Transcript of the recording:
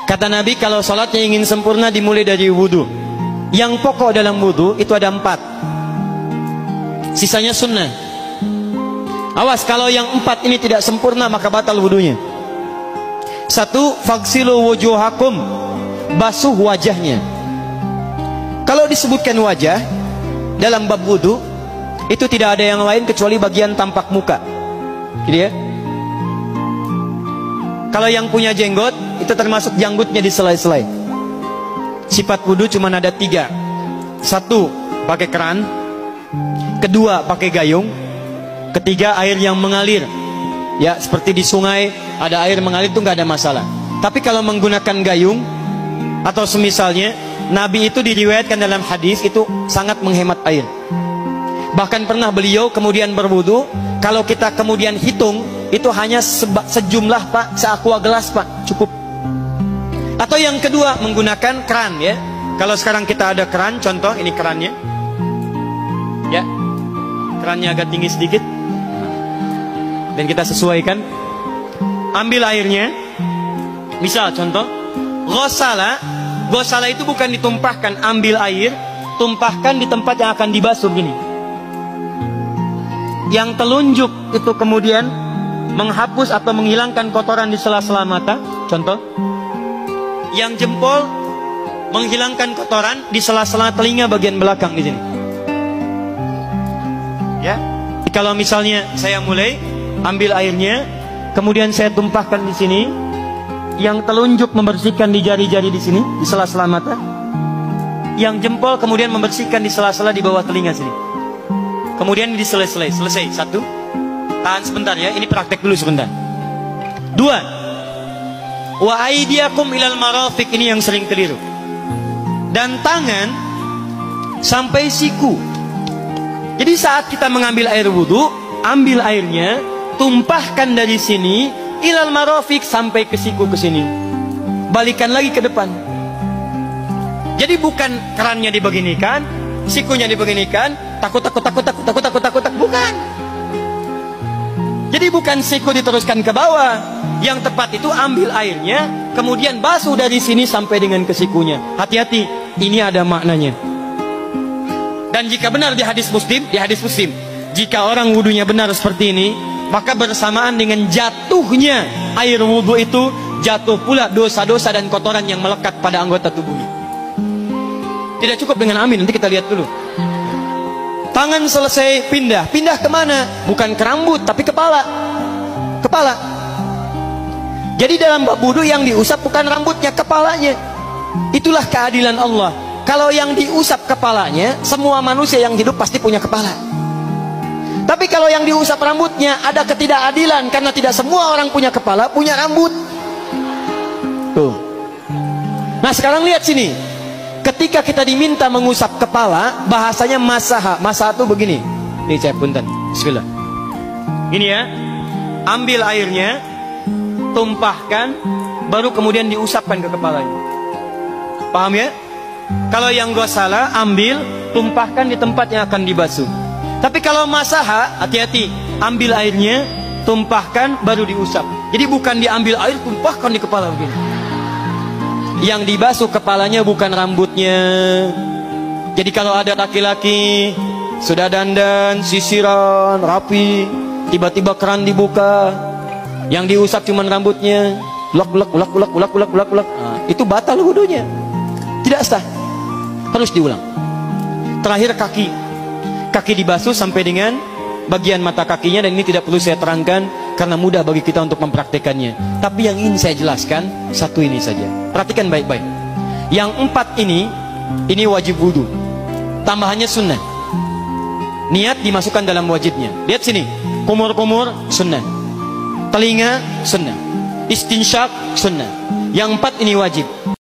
Kata Nabi, kalau sholatnya ingin sempurna dimulai dari wudhu. Yang pokok dalam wudhu itu ada 4. Sisanya sunnah. Awas, kalau yang 4 ini tidak sempurna maka batal wudhunya. 1. Faghsilu wujuhakum, basuh wajahnya. Kalau disebutkan wajah dalam bab wudhu, itu tidak ada yang lain kecuali bagian tampak muka, gitu ya. Kalau yang punya jenggot, itu termasuk janggutnya di selai-selai. Sifat wudhu cuma ada 3. 1, pakai keran. 2, pakai gayung. 3, air yang mengalir. Ya, seperti di sungai ada air mengalir, itu nggak ada masalah. Tapi kalau menggunakan gayung atau semisalnya, Nabi itu diriwayatkan dalam hadis itu sangat menghemat air. Bahkan pernah beliau kemudian berwudu, kalau kita kemudian hitung, itu hanya sejumlah Pak, seaqua gelas Pak, cukup. Atau yang kedua, menggunakan keran ya. Kalau sekarang kita ada keran, contoh ini kerannya. Ya, kerannya agak tinggi sedikit. Dan kita sesuaikan. Ambil airnya. Misal contoh, ghosala. Ghosala itu bukan ditumpahkan, ambil air, tumpahkan di tempat yang akan dibasuh gini. Yang telunjuk itu kemudian menghapus atau menghilangkan kotoran di sela-sela mata, contoh. Yang jempol menghilangkan kotoran di sela-sela telinga bagian belakang di sini. Ya. Kalau misalnya saya mulai ambil airnya, kemudian saya tumpahkan di sini. Yang telunjuk membersihkan di jari-jari di sini, di sela-sela mata. Yang jempol kemudian membersihkan di sela-sela di bawah telinga sini. Kemudian selesai. 1. Tahan sebentar ya, ini praktek dulu sebentar. 2. Wa aydiyakum ilal marafiq, ini yang sering keliru. Dan tangan sampai siku. Jadi saat kita mengambil air wudhu, ambil airnya, tumpahkan dari sini ilal marafiq sampai ke siku ke sini. Balikan lagi ke depan. Jadi bukan kerannya dibeginikan, sikunya dibeginikan, takut, bukan. Jadi bukan siku diteruskan ke bawah. Yang tepat itu ambil airnya, kemudian basuh dari sini sampai dengan ke sikunya. Hati-hati, ini ada maknanya. Dan jika benar di hadis Muslim, jika orang wudunya benar seperti ini, maka bersamaan dengan jatuhnya air wudhu itu, jatuh pula dosa-dosa dan kotoran yang melekat pada anggota tubuhnya. Tidak cukup dengan amin, nanti kita lihat dulu. Tangan selesai, pindah kemana? Bukan ke rambut, tapi kepala. Jadi dalam bab wudu yang diusap bukan rambutnya, kepalanya. Itulah keadilan Allah. Kalau yang diusap kepalanya, semua manusia yang hidup pasti punya kepala. Tapi kalau yang diusap rambutnya, ada ketidakadilan, karena tidak semua orang punya kepala, punya rambut. Tuh. Nah sekarang lihat sini. Ketika kita diminta mengusap kepala, bahasanya masaha. Masaha itu begini. Ini saya punten. Bismillah. Ini ya. Ambil airnya, tumpahkan, baru kemudian diusapkan ke kepalanya. Paham ya? Kalau yang ghosala, ambil, tumpahkan di tempat yang akan dibasuh. Tapi kalau masaha, hati-hati. Ambil airnya, tumpahkan, baru diusap. Jadi bukan diambil air, tumpahkan di kepala begini. Yang dibasuh kepalanya bukan rambutnya. Jadi kalau ada laki-laki sudah dandan, sisiran, rapi, tiba-tiba keran dibuka, yang diusap cuma rambutnya, ulak. Itu batal wudunya. Tidak sah. Harus diulang. Terakhir kaki dibasuh sampai dengan bagian mata kakinya, dan ini tidak perlu saya terangkan karena mudah bagi kita untuk mempraktekannya. Tapi yang ingin saya jelaskan satu ini saja. Perhatikan baik-baik. Yang 4 ini wajib wudu. Tambahannya sunnah. Niat dimasukkan dalam wajibnya. Lihat sini. Kumur-kumur sunnah. Telinga sunnah. Istinsyak sunnah. Yang 4 ini wajib.